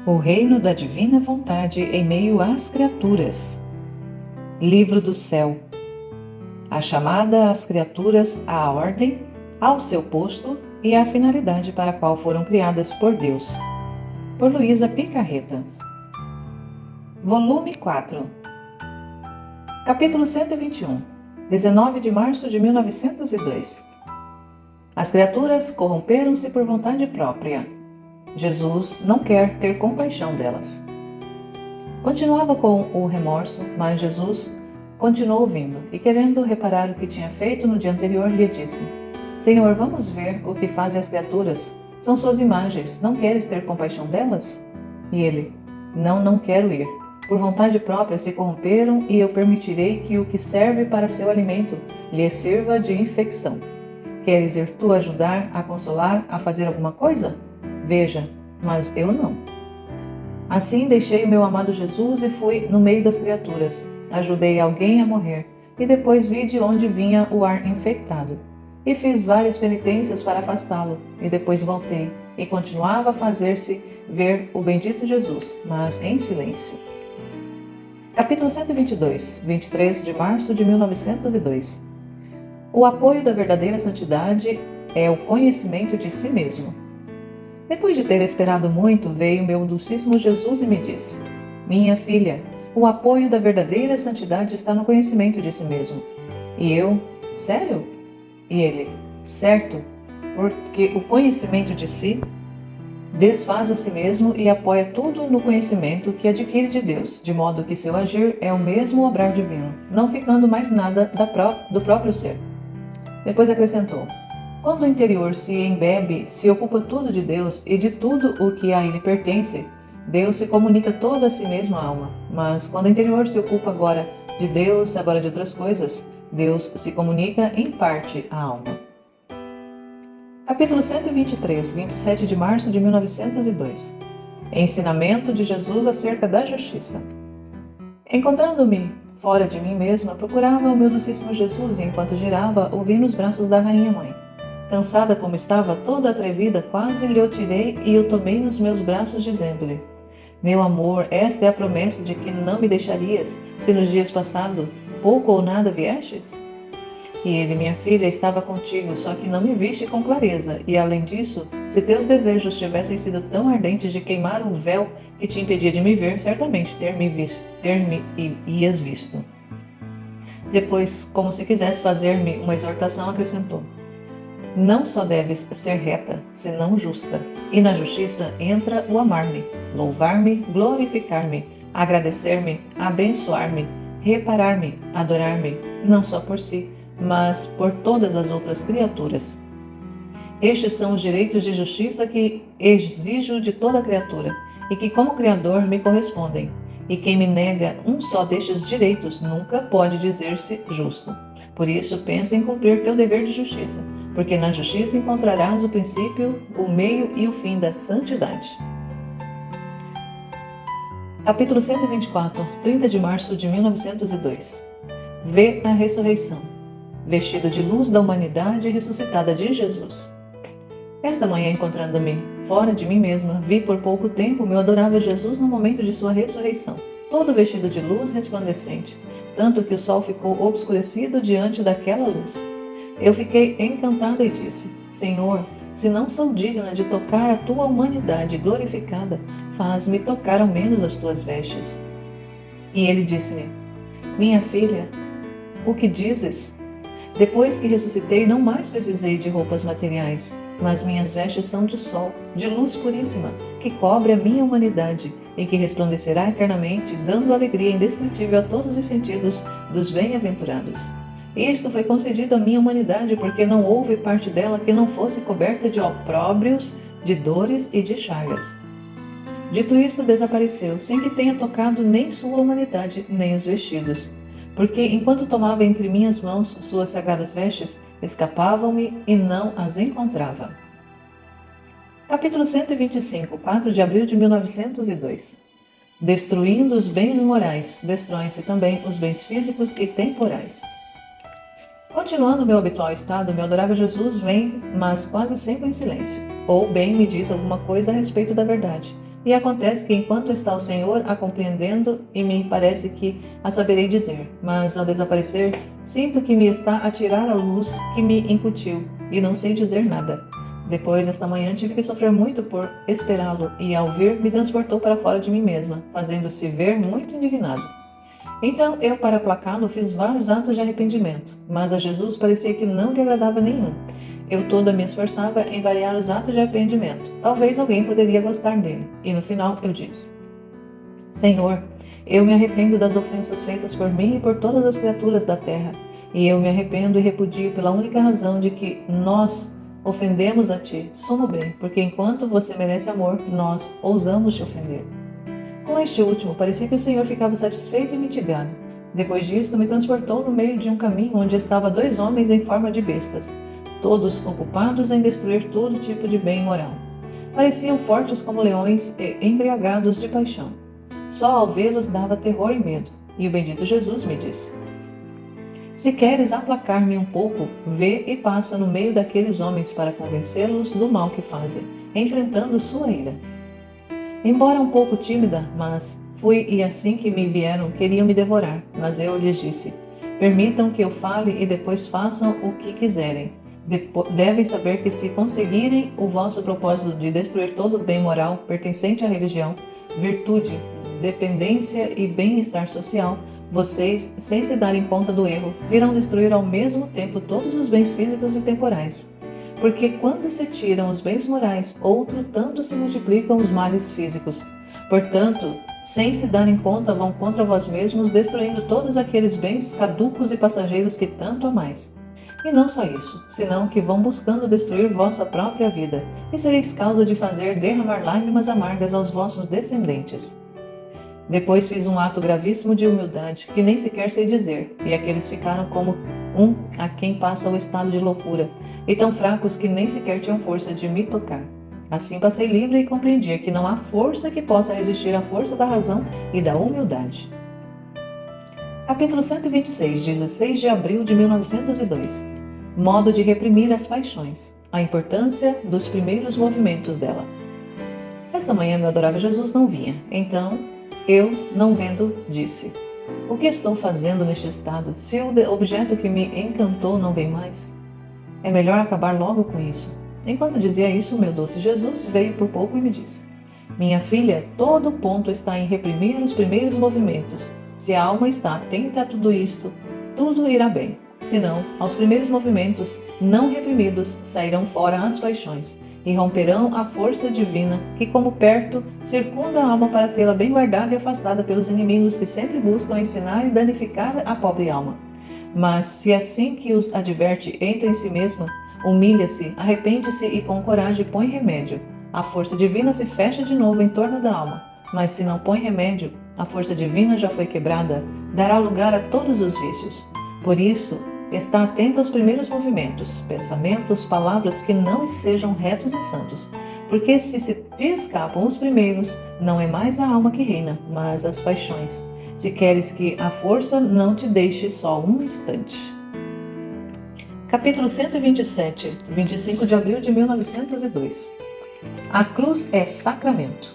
O reino da divina vontade em meio às criaturas. Livro do céu. A chamada às criaturas à ordem, ao seu posto e à finalidade para a qual foram criadas por Deus. Por Luísa Picarreta. Volume 4. Capítulo 121. 19 de março de 1902. As criaturas corromperam-se por vontade própria. Jesus não quer ter compaixão delas. Continuava com o remorso, mas Jesus continuou ouvindo e, querendo reparar o que tinha feito no dia anterior, lhe disse: Senhor, vamos ver o que fazem as criaturas. São suas imagens. Não queres ter compaixão delas? E ele: Não quero ir. Por vontade própria se corromperam e eu permitirei que o que serve para seu alimento lhe sirva de infecção. Queres ir tu ajudar, a consolar, a fazer alguma coisa? Veja, mas eu não. Assim deixei o meu amado Jesus e fui no meio das criaturas. Ajudei alguém a morrer e depois vi de onde vinha o ar infectado. E fiz várias penitências para afastá-lo e depois voltei e continuava a fazer-se ver o bendito Jesus, mas em silêncio. Capítulo 122, 23 de março de 1902. O apoio da verdadeira santidade é o conhecimento de si mesmo. Depois de ter esperado muito, veio meu dulcíssimo Jesus e me disse: Minha filha, o apoio da verdadeira santidade está no conhecimento de si mesmo. E eu: Sério? E ele: Certo, porque o conhecimento de si desfaz a si mesmo e apoia tudo no conhecimento que adquire de Deus, de modo que seu agir é o mesmo obrar divino, não ficando mais nada do próprio ser. Depois acrescentou: Quando o interior se embebe, se ocupa tudo de Deus e de tudo o que a ele pertence, Deus se comunica todo a si mesmo à alma. Mas quando o interior se ocupa agora de Deus, agora de outras coisas, Deus se comunica em parte à alma. Capítulo 123, 27 de março de 1902. Ensinamento de Jesus acerca da justiça. Encontrando-me fora de mim mesma, procurava o meu docíssimo Jesus e, enquanto girava, o vi nos braços da Rainha Mãe. Cansada como estava, toda atrevida, quase lhe o tirei e o tomei nos meus braços, dizendo-lhe: Meu amor, esta é a promessa de que não me deixarias, se nos dias passados pouco ou nada viestes? E ele: Minha filha, estava contigo, só que não me viste com clareza, e além disso, se teus desejos tivessem sido tão ardentes de queimar o véu que te impedia de me ver, certamente ias visto. Depois, como se quisesse fazer-me uma exortação, acrescentou: Não só deves ser reta, senão justa, e na justiça entra o amar-me, louvar-me, glorificar-me, agradecer-me, abençoar-me, reparar-me, adorar-me, não só por si, mas por todas as outras criaturas. Estes são os direitos de justiça que exijo de toda criatura, e que como Criador me correspondem. E quem me nega um só destes direitos nunca pode dizer-se justo. Por isso, pensa em cumprir teu dever de justiça, porque na justiça encontrarás o princípio, o meio e o fim da santidade. Capítulo 124, 30 de março de 1902. Vê a ressurreição. Vestido de luz da humanidade ressuscitada de Jesus. Esta manhã, encontrando-me fora de mim mesma, vi por pouco tempo meu adorável Jesus no momento de sua ressurreição, todo vestido de luz resplandecente, tanto que o sol ficou obscurecido diante daquela luz. Eu fiquei encantada e disse: Senhor, se não sou digna de tocar a tua humanidade glorificada, faz-me tocar ao menos as tuas vestes. E ele disse-me: Minha filha, o que dizes? Depois que ressuscitei, não mais precisei de roupas materiais, mas minhas vestes são de sol, de luz puríssima, que cobre a minha humanidade e que resplandecerá eternamente, dando alegria indescritível a todos os sentidos dos bem-aventurados. Isto foi concedido à minha humanidade porque não houve parte dela que não fosse coberta de opróbrios, de dores e de chagas. Dito isto, desapareceu, sem que tenha tocado nem sua humanidade, nem os vestidos. Porque, enquanto tomava entre minhas mãos suas sagradas vestes, escapavam-me e não as encontrava. Capítulo 125, 4 de abril de 1902. Destruindo os bens morais, destroem-se também os bens físicos e temporais. Continuando meu habitual estado, meu adorável Jesus vem, mas quase sempre em silêncio, ou bem me diz alguma coisa a respeito da verdade, E acontece que enquanto está o Senhor a compreendendo, e me parece que a saberei dizer, mas ao desaparecer, sinto que me está a tirar a luz que me incutiu, e não sei dizer nada. Depois, esta manhã, tive que sofrer muito por esperá-lo, e ao vir, me transportou para fora de mim mesma, fazendo-se ver muito indignado. Então eu, para aplacá-lo, fiz vários atos de arrependimento, mas a Jesus parecia que não lhe agradava nenhum. Eu toda me esforçava em variar os atos de arrependimento. Talvez alguém poderia gostar dele. E no final eu disse: Senhor, eu me arrependo das ofensas feitas por mim e por todas as criaturas da terra. E eu me arrependo e repudio pela única razão de que nós ofendemos a ti. Sumo bem, porque enquanto você merece amor, nós ousamos te ofender. Com este último, parecia que o Senhor ficava satisfeito e mitigado. Depois disto, me transportou no meio de um caminho onde estavam dois homens em forma de bestas, todos ocupados em destruir todo tipo de bem moral. Pareciam fortes como leões e embriagados de paixão. Só ao vê-los dava terror e medo, e o bendito Jesus me disse: Se queres aplacar-me um pouco, vê e passa no meio daqueles homens para convencê-los do mal que fazem, enfrentando sua ira. Embora um pouco tímida, mas fui, e assim que me vieram, queriam me devorar. Mas eu lhes disse: Permitam que eu fale e depois façam o que quiserem. Devem saber que se conseguirem o vosso propósito de destruir todo o bem moral pertencente à religião, virtude, dependência e bem-estar social, vocês, sem se darem conta do erro, virão destruir ao mesmo tempo todos os bens físicos e temporais. Porque quando se tiram os bens morais, outro tanto se multiplicam os males físicos. Portanto, sem se darem conta, vão contra vós mesmos, destruindo todos aqueles bens caducos e passageiros que tanto amais. E não só isso, senão que vão buscando destruir vossa própria vida, e sereis causa de fazer derramar lágrimas amargas aos vossos descendentes. Depois fiz um ato gravíssimo de humildade, que nem sequer sei dizer, e aqueles ficaram como um a quem passa o estado de loucura, e tão fracos que nem sequer tinham força de me tocar. Assim passei livre e compreendia que não há força que possa resistir à força da razão e da humildade. Capítulo 126, 16 de abril de 1902. Modo de reprimir as paixões. A importância dos primeiros movimentos dela. Esta manhã meu adorável Jesus não vinha. Então, eu, não vendo, disse: O que estou fazendo neste estado, se o objeto que me encantou não vem mais? É melhor acabar logo com isso. Enquanto dizia isso, meu doce Jesus veio por pouco e me disse: Minha filha, todo ponto está em reprimir os primeiros movimentos. Se a alma está atenta a tudo isto, tudo irá bem. Senão, aos primeiros movimentos não reprimidos sairão fora as paixões e romperão a força divina que, como perto, circunda a alma para tê-la bem guardada e afastada pelos inimigos que sempre buscam ensinar e danificar a pobre alma. Mas se assim que os adverte entra em si mesma, humilha-se, arrepende-se e com coragem põe remédio, a força divina se fecha de novo em torno da alma. Mas se não põe remédio, a força divina já foi quebrada, dará lugar a todos os vícios. Por isso, está atenta aos primeiros movimentos, pensamentos, palavras que não sejam retos e santos. Porque se te escapam os primeiros, não é mais a alma que reina, mas as paixões. Se queres que a força não te deixe só um instante. Capítulo 127, 25 de abril de 1902. A cruz é sacramento.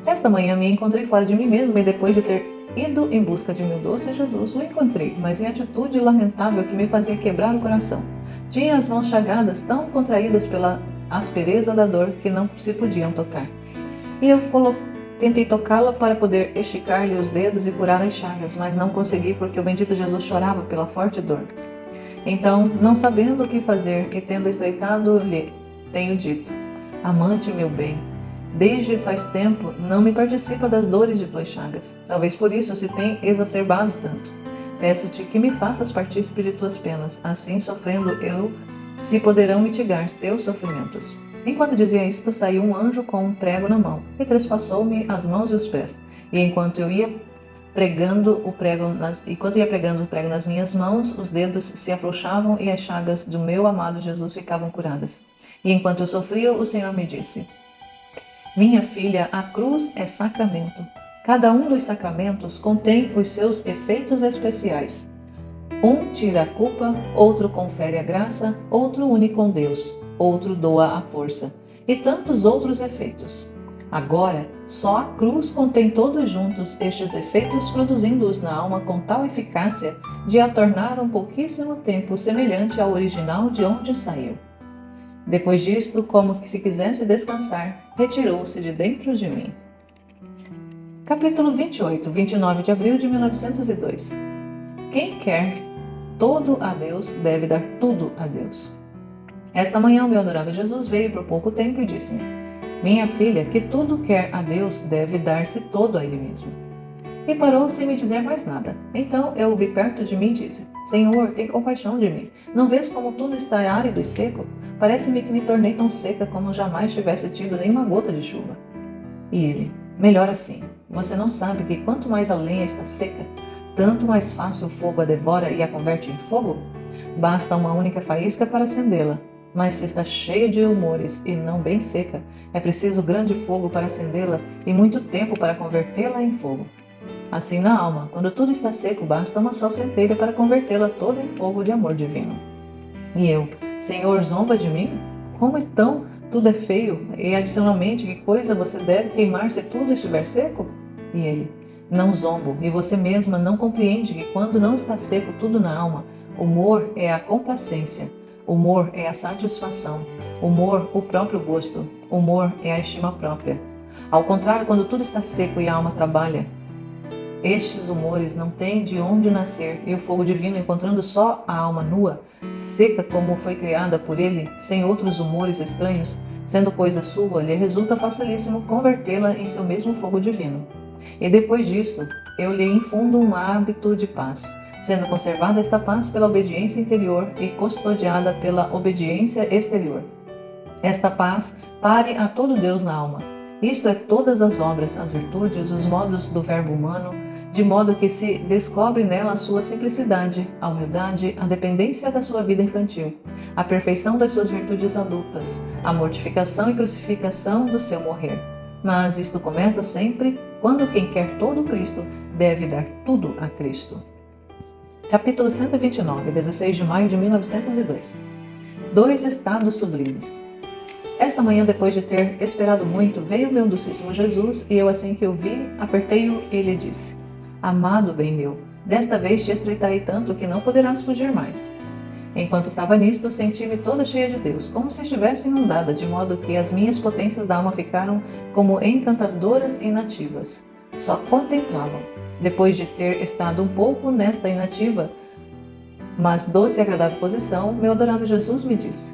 Esta manhã me encontrei fora de mim mesma e depois de ter ido em busca de meu doce Jesus, o encontrei, mas em atitude lamentável que me fazia quebrar o coração. Tinha as mãos chagadas tão contraídas pela aspereza da dor que não se podiam tocar. E eu tentei tocá-la para poder esticar-lhe os dedos e curar as chagas, mas não consegui porque o bendito Jesus chorava pela forte dor. Então, não sabendo o que fazer e tendo estreitado-lhe, tenho dito: Amante meu bem, desde faz tempo não me participa das dores de tuas chagas. Talvez por isso se tem exacerbado tanto. Peço-te que me faças partícipe de tuas penas, assim sofrendo eu, se poderão mitigar teus sofrimentos. Enquanto dizia isto, saiu um anjo com um prego na mão, e trespassou-me as mãos e os pés. E enquanto ia pregando o prego nas minhas mãos, os dedos se afrouxavam e as chagas do meu amado Jesus ficavam curadas. E enquanto eu sofria, o Senhor me disse: Minha filha, a cruz é sacramento. Cada um dos sacramentos contém os seus efeitos especiais. Um tira a culpa, outro confere a graça, outro une com Deus, outro doa a força, e tantos outros efeitos. Agora, só a cruz contém todos juntos estes efeitos, produzindo-os na alma com tal eficácia de a tornar um pouquíssimo tempo semelhante ao original de onde saiu. Depois disto, como que se quisesse descansar, retirou-se de dentro de mim. Capítulo 28, 29 de abril de 1902. Quem quer todo a Deus deve dar tudo a Deus. Esta manhã o meu adorável Jesus veio por pouco tempo e disse-me: minha filha, que tudo quer a Deus deve dar-se todo a Ele mesmo. E parou sem me dizer mais nada. Então eu o vi perto de mim e disse: Senhor, tem compaixão de mim. Não vês como tudo está árido e seco? Parece-me que me tornei tão seca como jamais tivesse tido nenhuma gota de chuva. E ele: melhor assim. Você não sabe que quanto mais a lenha está seca, tanto mais fácil o fogo a devora e a converte em fogo? Basta uma única faísca para acendê-la. Mas se está cheia de humores e não bem seca, é preciso grande fogo para acendê-la e muito tempo para convertê-la em fogo. Assim na alma, quando tudo está seco, basta uma só centelha para convertê-la toda em fogo de amor divino. E eu: Senhor, zomba de mim? Como então tudo é feio? E adicionalmente, que coisa você deve queimar se tudo estiver seco? E ele: não zombo, e você mesma não compreende que quando não está seco tudo na alma, humor é a complacência. Humor é a satisfação. Humor, o próprio gosto. Humor é a estima própria. Ao contrário, quando tudo está seco e a alma trabalha, estes humores não têm de onde nascer, e o fogo divino, encontrando só a alma nua, seca como foi criada por ele, sem outros humores estranhos, sendo coisa sua, lhe resulta facilíssimo convertê-la em seu mesmo fogo divino. E depois disto, eu lhe infundo um hábito de paz, sendo conservada esta paz pela obediência interior e custodiada pela obediência exterior. Esta paz pare a todo Deus na alma. Isto é, todas as obras, as virtudes, os modos do verbo humano, de modo que se descobre nela a sua simplicidade, a humildade, a dependência da sua vida infantil, a perfeição das suas virtudes adultas, a mortificação e crucificação do seu morrer. Mas isto começa sempre quando quem quer todo Cristo deve dar tudo a Cristo. Capítulo 129, 16 de maio de 1902. Dois estados sublimes. Esta manhã, depois de ter esperado muito, veio meu docíssimo Jesus, e eu, assim que o vi, apertei-o e lhe disse: amado bem meu, desta vez te estreitarei tanto que não poderás fugir mais. Enquanto estava nisto, senti-me toda cheia de Deus, como se estivesse inundada, de modo que as minhas potências da alma ficaram como encantadoras e inativas. Só contemplavam. Depois de ter estado um pouco nesta inativa, mas doce e agradável posição, meu adorável Jesus me disse: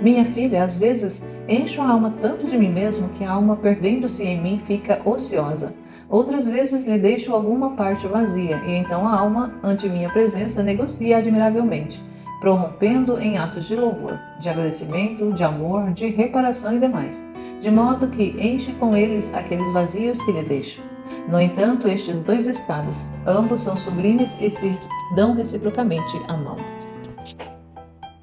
minha filha, às vezes encho a alma tanto de mim mesmo que a alma, perdendo-se em mim, fica ociosa. Outras vezes lhe deixo alguma parte vazia, e então a alma, ante minha presença, negocia admiravelmente, prorrompendo em atos de louvor, de agradecimento, de amor, de reparação e demais, de modo que enche com eles aqueles vazios que lhe deixo. No entanto, estes dois estados, ambos são sublimes e se dão reciprocamente a mão.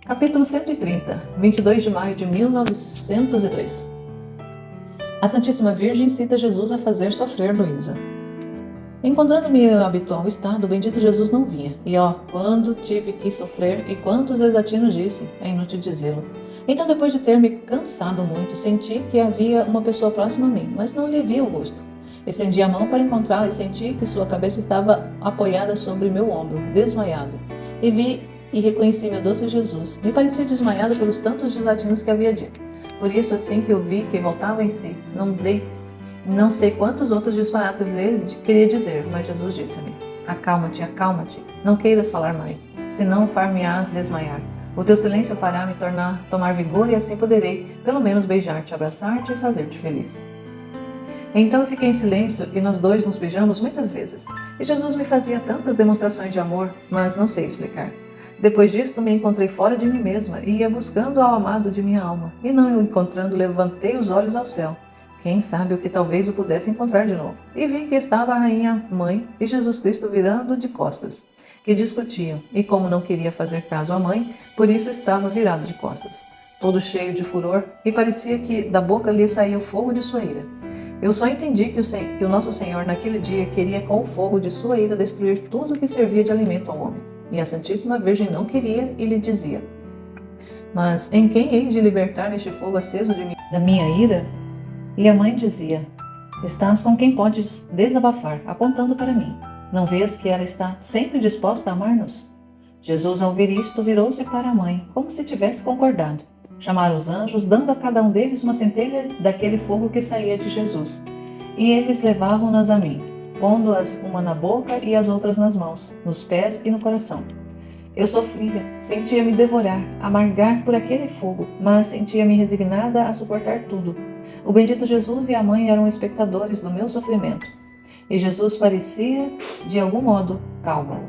Capítulo 130, 22 de maio de 1902. A Santíssima Virgem cita Jesus a fazer sofrer Luísa. Encontrando-me em habitual estado, o bendito Jesus não vinha. E quando tive que sofrer e quantos desatinos disse, é inútil dizê-lo. Então, depois de ter me cansado muito, senti que havia uma pessoa próxima a mim, mas não lhe vi o rosto. Estendi a mão para encontrá-la e senti que sua cabeça estava apoiada sobre meu ombro, desmaiado. E vi e reconheci meu doce Jesus. Me parecia desmaiado pelos tantos desatinos que havia dito. Por isso, assim que eu vi que voltava em si, não sei quantos outros disparates lhe queria dizer, mas Jesus disse-me: acalma-te, acalma-te, não queiras falar mais, senão far-me-ás desmaiar. O teu silêncio fará me tomar vigor e assim poderei, pelo menos, beijar-te, abraçar-te e fazer-te feliz. Então eu fiquei em silêncio e nós dois nos beijamos muitas vezes. E Jesus me fazia tantas demonstrações de amor, mas não sei explicar. Depois disto me encontrei fora de mim mesma e ia buscando ao amado de minha alma. E não o encontrando, levantei os olhos ao céu. Quem sabe o que talvez o pudesse encontrar de novo. E vi que estava a rainha mãe e Jesus Cristo virando de costas, que discutiam. E como não queria fazer caso à mãe, por isso estava virado de costas, todo cheio de furor, e parecia que da boca lhe saía o fogo de sua ira. Eu só entendi que o nosso Senhor naquele dia queria com o fogo de sua ira destruir tudo que servia de alimento ao homem. E a Santíssima Virgem não queria e lhe dizia: mas em quem hei de libertar este fogo aceso da minha ira? E a mãe dizia: estás com quem podes desabafar, apontando para mim. Não vês que ela está sempre disposta a amar-nos? Jesus, ao ver isto, virou-se para a mãe, como se tivesse concordado. Chamaram os anjos, dando a cada um deles uma centelha daquele fogo que saía de Jesus. E eles levavam-nas a mim, pondo-as uma na boca e as outras nas mãos, nos pés e no coração. Eu sofria, sentia-me devorar, amargar por aquele fogo, mas sentia-me resignada a suportar tudo. O bendito Jesus e a mãe eram espectadores do meu sofrimento. E Jesus parecia, de algum modo, calmo.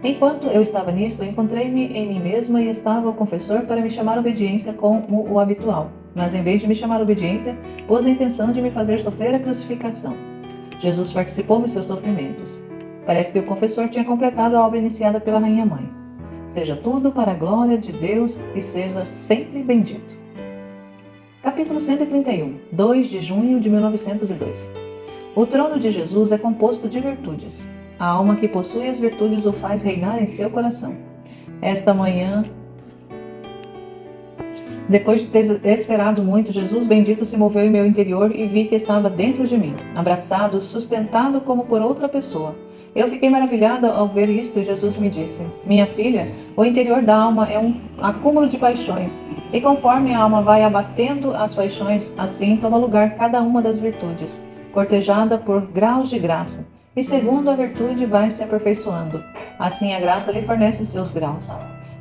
Enquanto eu estava nisto, encontrei-me em mim mesma e estava o confessor para me chamar obediência como o habitual. Mas em vez de me chamar obediência, pôs a intenção de me fazer sofrer a crucificação. Jesus participou dos seus sofrimentos. Parece que o confessor tinha completado a obra iniciada pela Rainha Mãe. Seja tudo para a glória de Deus e seja sempre bendito. Capítulo 131, 2 de junho de 1902. O trono de Jesus é composto de virtudes. A alma que possui as virtudes o faz reinar em seu coração. Esta manhã, depois de ter esperado muito, Jesus bendito se moveu em meu interior e vi que estava dentro de mim, abraçado, sustentado como por outra pessoa. Eu fiquei maravilhada ao ver isto e Jesus me disse: minha filha, o interior da alma é um acúmulo de paixões, e conforme a alma vai abatendo as paixões, assim toma lugar cada uma das virtudes, cortejada por graus de graça, e segundo a virtude vai se aperfeiçoando. Assim a graça lhe fornece seus graus.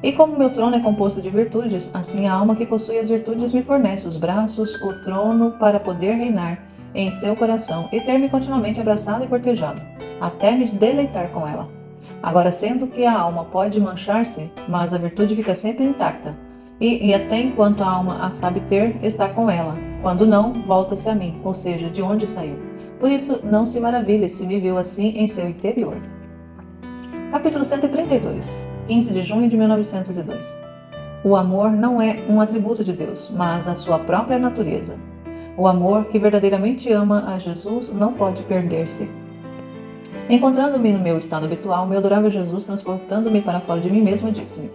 E como meu trono é composto de virtudes, assim a alma que possui as virtudes me fornece os braços, o trono para poder reinar em seu coração e ter-me continuamente abraçado e cortejado, até me deleitar com ela. Agora, sendo que a alma pode manchar-se, mas a virtude fica sempre intacta, e até enquanto a alma a sabe ter, está com ela. Quando não, volta-se a mim, ou seja, de onde saiu. Por isso, não se maravilhe se me viu assim em seu interior. Capítulo 132, 15 de junho de 1902. O amor não é um atributo de Deus, mas a sua própria natureza. O amor que verdadeiramente ama a Jesus não pode perder-se. Encontrando-me no meu estado habitual, meu adorável Jesus, transportando-me para fora de mim mesmo, disse-me: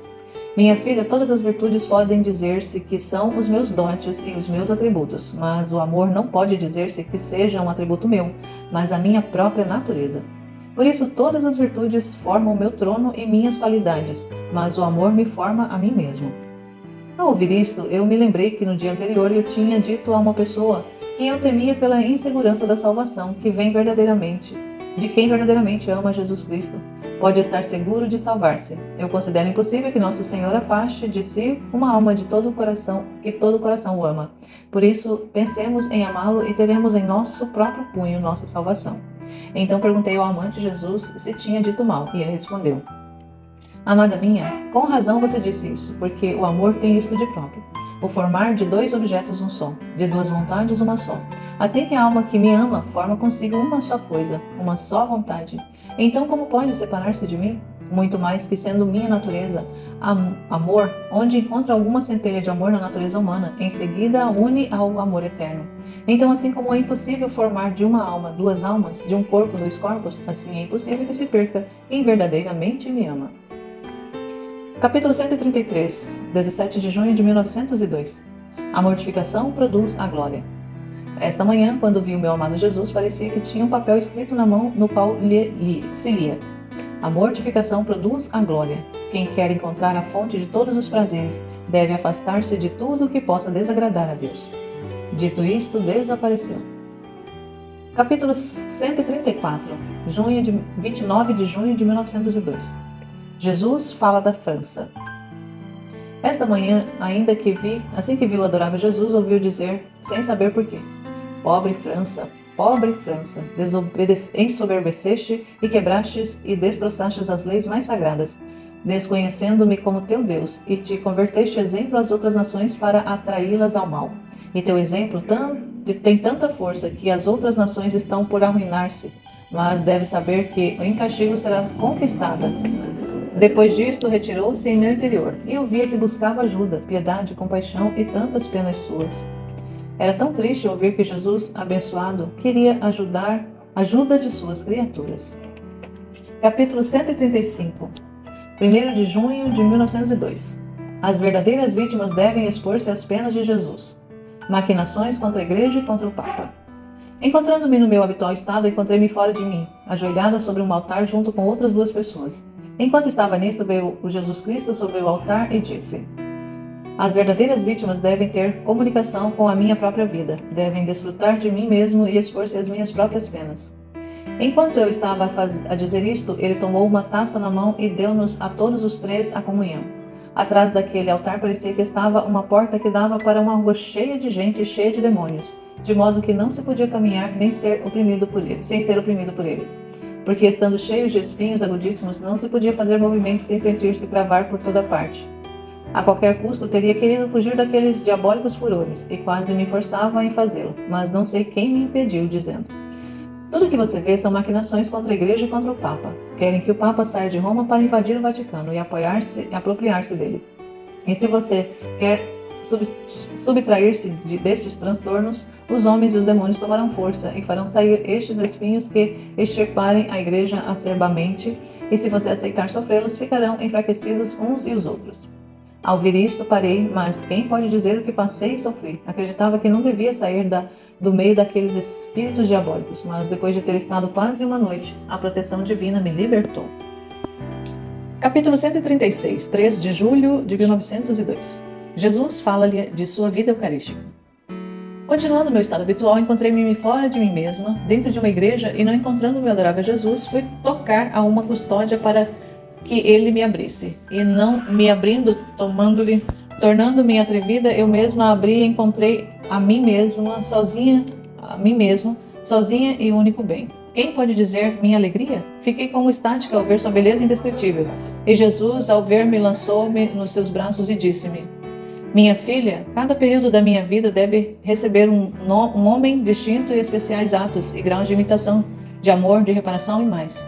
minha filha, todas as virtudes podem dizer-se que são os meus dotes e os meus atributos, mas o amor não pode dizer-se que seja um atributo meu, mas a minha própria natureza. Por isso, todas as virtudes formam meu trono e minhas qualidades, mas o amor me forma a mim mesmo. Ao ouvir isto, eu me lembrei que no dia anterior eu tinha dito a uma pessoa que eu temia pela insegurança da salvação, de quem verdadeiramente ama Jesus Cristo, pode estar seguro de salvar-se. Eu considero impossível que Nosso Senhor afaste de si uma alma de todo o coração, que todo o coração o ama. Por isso, pensemos em amá-lo e teremos em nosso próprio punho nossa salvação. Então perguntei ao amante Jesus se tinha dito mal, e ele respondeu: amada minha, com razão você disse isso, porque o amor tem isto de próprio: o formar de dois objetos um só, de duas vontades uma só. Assim que a alma que me ama forma consigo uma só coisa, uma só vontade. Então como pode separar-se de mim? Muito mais que sendo minha natureza, amor, onde encontra alguma centelha de amor na natureza humana, em seguida a une ao amor eterno. Então, assim como é impossível formar de uma alma duas almas, de um corpo dois corpos, assim é impossível que se perca quem verdadeiramente me ama. Capítulo 133, 17 de junho de 1902. A mortificação produz a glória. Esta manhã, quando vi o meu amado Jesus, parecia que tinha um papel escrito na mão no qual se lia: a mortificação produz a glória. Quem quer encontrar a fonte de todos os prazeres deve afastar-se de tudo o que possa desagradar a Deus. Dito isto, desapareceu. Capítulo 134, 29 de junho de 1902. Jesus fala da França. Esta manhã, assim que viu o adorável Jesus, ouviu dizer, sem saber porquê: pobre França, ensoberbeceste e quebrastes e destroçastes as leis mais sagradas, desconhecendo-me como teu Deus, e te converteste exemplo às outras nações para atraí-las ao mal. E teu exemplo tem tanta força que as outras nações estão por arruinar-se, mas deve saber que em castigo será conquistada. Depois disto, retirou-se em meu interior, e eu via que buscava ajuda, piedade, compaixão e tantas penas suas. Era tão triste ouvir que Jesus, abençoado, queria ajuda de suas criaturas. Capítulo 135, 1 de junho de 1902. As verdadeiras vítimas devem expor-se às penas de Jesus. Maquinações contra a Igreja e contra o Papa. Encontrando-me no meu habitual estado, encontrei-me fora de mim, ajoelhada sobre um altar junto com outras duas pessoas. Enquanto estava nisto, veio o Jesus Cristo sobre o altar e disse: As verdadeiras vítimas devem ter comunicação com a minha própria vida, devem desfrutar de mim mesmo e expor-se às minhas próprias penas. Enquanto eu estava a dizer isto, ele tomou uma taça na mão e deu-nos a todos os três a comunhão. Atrás daquele altar parecia que estava uma porta que dava para uma rua cheia de gente e cheia de demônios, de modo que não se podia caminhar nem ser oprimido por eles, sem ser oprimido por eles. Porque estando cheios de espinhos agudíssimos, não se podia fazer movimento sem sentir-se cravar por toda parte. A qualquer custo teria querido fugir daqueles diabólicos furores, e quase me forçava em fazê-lo, mas não sei quem me impediu, dizendo: Tudo o que você vê são maquinações contra a Igreja e contra o Papa. Querem que o Papa saia de Roma para invadir o Vaticano e apropriar-se dele. E se você quer subtrair-se destes transtornos, os homens e os demônios tomarão força e farão sair estes espinhos que extirparem a Igreja acerbamente, e se você aceitar sofrê-los, ficarão enfraquecidos uns e os outros. Ao ouvir isto, parei, mas quem pode dizer o que passei e sofri? Acreditava que não devia sair do meio daqueles espíritos diabólicos, mas depois de ter estado quase uma noite, a proteção divina me libertou. Capítulo 136, 3 de julho de 1902. Jesus fala-lhe de sua vida eucarística. Continuando meu estado habitual, encontrei-me fora de mim mesma, dentro de uma igreja, e não encontrando meu adorável Jesus, fui tocar a uma custódia para que ele me abrisse. E não me abrindo, tornando-me atrevida, eu mesma abri e encontrei a mim mesma, sozinha e único bem. Quem pode dizer minha alegria? Fiquei como estática ao ver sua beleza indescritível. E Jesus, ao ver-me, lançou-me nos seus braços e disse-me: Minha filha, cada período da minha vida deve receber um homem distinto e especiais atos e graus de imitação, de amor, de reparação e mais.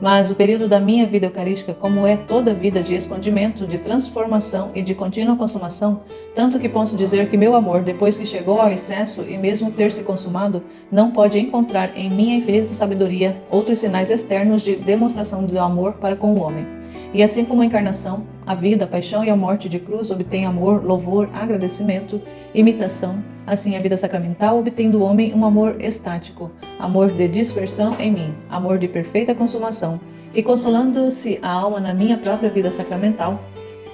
Mas o período da minha vida eucarística, como é toda vida de escondimento, de transformação e de contínua consumação, tanto que posso dizer que meu amor, depois que chegou ao excesso e mesmo ter se consumado, não pode encontrar em minha infinita sabedoria outros sinais externos de demonstração do amor para com o homem. E assim como a encarnação, a vida, a paixão e a morte de cruz obtém amor, louvor, agradecimento, imitação, assim a vida sacramental obtém do homem um amor estático, amor de dispersão em mim, amor de perfeita consumação, e consolando-se a alma na minha própria vida sacramental,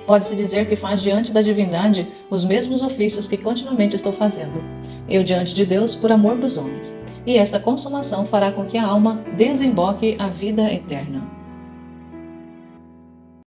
pode-se dizer que faz diante da divindade os mesmos ofícios que continuamente estou fazendo, eu diante de Deus por amor dos homens. E esta consumação fará com que a alma desemboque a vida eterna.